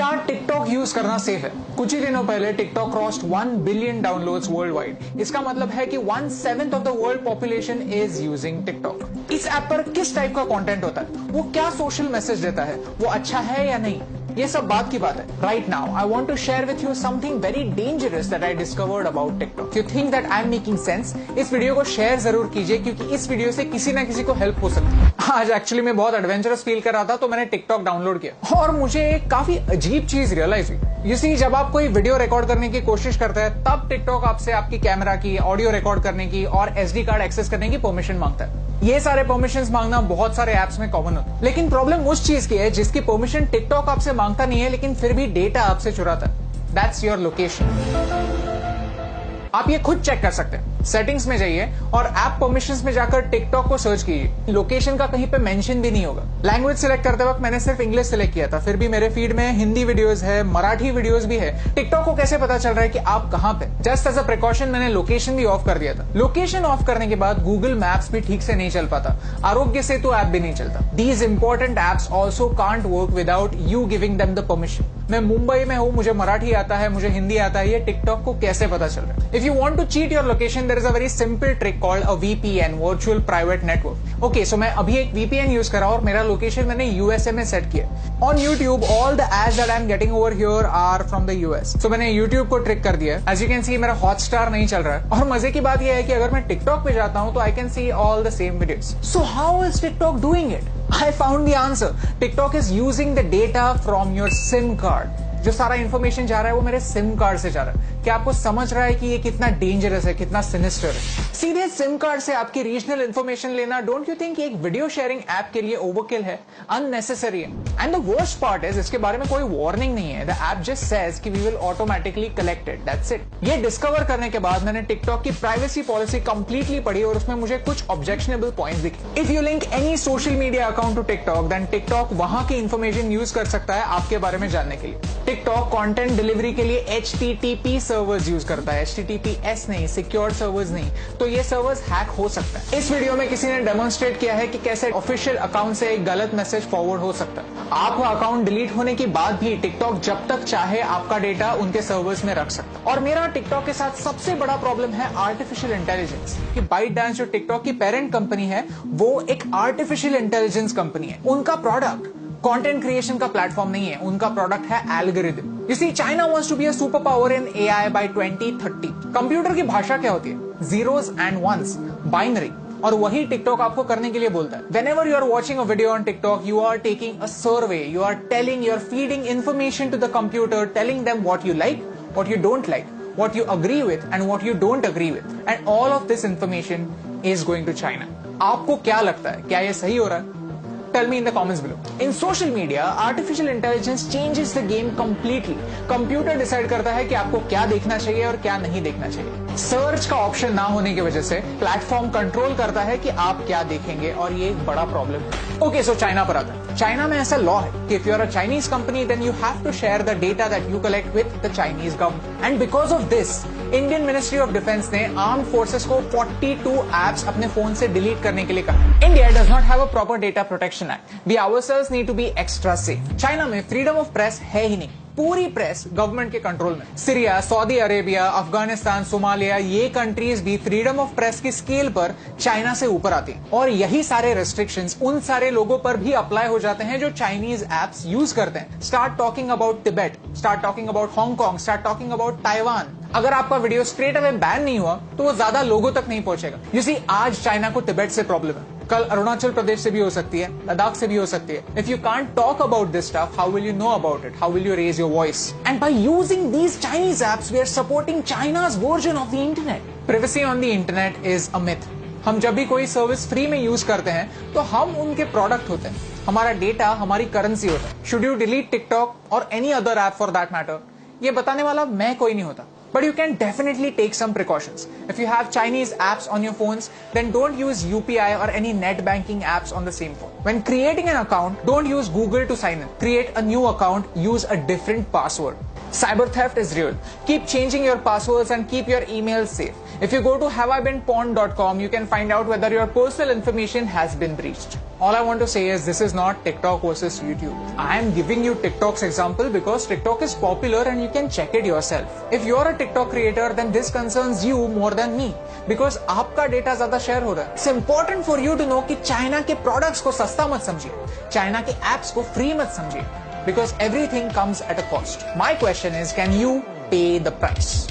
क्या TikTok use करना safe है? कुछ ही दिनों पहले TikTok crossed 1 billion downloads world wide. इसका मतलब है कि 1/7 of the world population is using TikTok. इस ऐप पर किस टाइप का कंटेंट होता है, वो क्या सोशल मैसेज देता है, वो अच्छा है या नहीं, ये सब बात की बात है। Right now I want to share with you something very dangerous that I discovered about TikTok. You think that I am making sense? इस वीडियो को शेयर जरूर कीजिए, क्योंकि इस वीडियो से किसी ना किसी को हेल्प हो सकती है। आज एक्चुअली मैं बहुत एडवेंचरस फील कर रहा था, तो मैंने टिकटॉक डाउनलोड किया और मुझे एक काफी अजीब चीज रियलाइज हुई। यू सी, जब आप कोई वीडियो रिकॉर्ड करने की कोशिश करते हैं, तब टिकटॉक आपसे आपकी कैमरा की, ऑडियो रिकॉर्ड करने की और एसडी कार्ड एक्सेस करने की परमिशन मांगता है। ये सारे परमिशंस मांगना बहुत सारे ऐप्स में कॉमन होता है, लेकिन प्रॉब्लम उस चीज की है जिसकी परमिशन टिकटॉक आपसे मांगता नहीं है, लेकिन फिर भी डेटा आपसे चुराता है। That's your location. आप ये खुद चेक कर सकते हैं। सेटिंग्स में जाइए और ऐप परमिशंस में जाकर टिकटॉक को सर्च कीजिए। लोकेशन का कहीं पे मेंशन भी नहीं होगा। लैंग्वेज सिलेक्ट करते वक्त मैंने सिर्फ इंग्लिश सिलेक्ट किया था, फिर भी मेरे फीड में हिंदी वीडियोस है, मराठी वीडियोस भी है। टिकटॉक को कैसे पता चल रहा है कि आप कहां पे? जस्ट एज अ प्रिकॉशन मैंने लोकेशन भी ऑफ कर दिया था। लोकेशन ऑफ करने के बाद गूगल मैप्स भी ठीक से नहीं चल पाता, आरोग्य सेतु ऐप भी नहीं चलता। These important apps also can't work without you giving them the permission. मैं मुंबई में हूं, मुझे मराठी आता है, मुझे हिंदी आता है, ये टिकटॉक को कैसे पता चल रहा है? If you want to cheat your location, there is a very simple trick called a VPN, virtual private network. Okay, so मैं अभी एक वीपीएन यूज कर रहा हूं और मेरा लोकेशन मैंने यूएसए में सेट किया। On YouTube all the ads that I am getting over here are from the US. So मैंने यूट्यूब को ट्रिक कर दिया। एज यू कैन सी, मेरा हॉटस्टार नहीं चल रहा है। और मजे की बात यह है कि अगर मैं टिकटॉक पे जाता हूं तो I can see all the same videos. So how is TikTok doing it? I found the answer. TikTok is using the data from your SIM card. जो सारा इंफॉर्मेशन जा रहा है वो मेरे सिम कार्ड से जा रहा है। क्या आपको समझ रहा है कि ये कितना डेंजरस है, कितना सिनिस्टर है? सीधे सिम कार्ड से आपकी रीजनल इंफॉर्मेशन लेना, डोंट यू थिंक एक वीडियो शेयरिंग ऐप के लिए ओवरकिल है, अननेसेसरी है? And the worst part is, इसके बारे में कोई वार्निंग नहीं है। द ऐप जस्ट सेज कि we will automatically collect it, that's it. ये डिस्कवर करने के बाद मैंने टिकटॉक की प्राइवेसी पॉलिसी कंप्लीटली पढ़ी और उसमें मुझे कुछ ऑब्जेक्शनेबल पॉइंट्स दिखे। If you link any social media account to TikTok, then TikTok वहां की इंफॉर्मेशन यूज कर सकता है आपके बारे में जानने के लिए। टिकटॉक कंटेंट डिलीवरी के लिए HTTP सर्वर्स यूज करता है, HTTPS नहीं, सिक्योर सर्वर्स नहीं। तो ये सर्वर्स हैक हो सकता है। इस वीडियो में किसी ने डेमोन्स्ट्रेट किया है कि कैसे ऑफिशियल अकाउंट से एक गलत मैसेज फॉरवर्ड हो सकता है। आपका अकाउंट डिलीट होने के बाद भी टिकटॉक जब तक चाहे आपका डेटा उनके सर्वर्स में रख सकता है। और मेरा टिकटॉक के साथ सबसे बड़ा प्रॉब्लम है आर्टिफिशियल इंटेलिजेंस। कि ByteDance जो टिकटॉक की पेरेंट कंपनी है, वो एक आर्टिफिशियल इंटेलिजेंस कंपनी है। उनका प्रोडक्ट कंटेंट क्रिएशन का प्लेटफॉर्म नहीं है, उनका प्रोडक्ट है algorithm. You see, China wants to be a superpower in AI by 2030. Computer की भाषा क्या होती है? Zeros and ones, binary. और वही टिकटॉक आपको करने के लिए बोलता है। Whenever you are watching a video on TikTok, you are taking a survey. You are feeding information to the computer, telling them what you like, what you don't like, what you agree with, and what you don't agree with. And all of this information is going to China. आपको क्या लगता है? क्या ये सही हो रहा है? Tell me in the comments below. In social media, artificial intelligence changes the game completely. Computer decide करता है कि आपको क्या देखना चाहिए और क्या नहीं देखना चाहिए। सर्च का ऑप्शन ना होने की वजह से प्लेटफॉर्म कंट्रोल करता है कि आप क्या देखेंगे, और ये एक बड़ा प्रॉब्लम है। ओके, सो चाइना पर आता है। चाइना में ऐसा लॉ है कि if you are a Chinese company, then you have to share the data that you collect with the Chinese government. And because of this, Indian ministry of defence ने arm forces को 42 apps अपने phone से delete करने के लिए कहा। India does not have a proper data protection act. We ourselves need to be extra safe. China में freedom of press है ही नहीं। पूरी प्रेस गवर्नमेंट के कंट्रोल में। Syria, Saudi Arabia, Afghanistan, Somalia, ये कंट्रीज भी फ्रीडम ऑफ प्रेस की स्केल पर चाइना से ऊपर आती हैं। और यही सारे रेस्ट्रिक्शंस उन सारे लोगों पर भी अप्लाई हो जाते हैं जो चाइनीज एप्स यूज करते हैं। Start talking about Tibet, start talking about Hong Kong, start talking about Taiwan. अगर आपका वीडियो स्ट्रेट अवे बैन नहीं हुआ तो वो ज्यादा लोगों तक नहीं पहुंचेगा। यू सी, आज चाइना को तिब्बत से प्रॉब्लम है, कल अरुणाचल प्रदेश से भी हो सकती है, लद्दाख से भी हो सकती है। If you can't talk about this stuff, how will you know about it? How will you raise your voice? And by using these Chinese apps, we are supporting China's version of the internet. Privacy on the internet is a myth. हम जब भी कोई service free में use करते हैं तो हम उनके प्रोडक्ट होते हैं, हमारा डेटा हमारी करेंसी होता है। शुड यू डिलीट टिकटॉक और any other app for that matter? ये बताने वाला मैं कोई नहीं होता। But you can definitely take some precautions. If you have Chinese apps on your phones, then don't use UPI or any net banking apps on the same phone. When creating an account, don't use Google to sign in. Create a new account, use a different password. Cyber theft is real. Keep changing your passwords and keep your emails safe. If you go to haveibeenpawned.com, you can find out whether your personal information has been breached. All I want to say is this is not TikTok versus YouTube. I am giving you TikTok's example because TikTok is popular and you can check it yourself. If you're a TikTok creator, then this concerns you more than me because आपका data ज्यादा share हो रहा है. It's important for you to know कि China के products को सस्ता मत समझिए, चाइना के एप्स को फ्री मत समझिए, because everything comes at a cost. My question is, can you pay the price?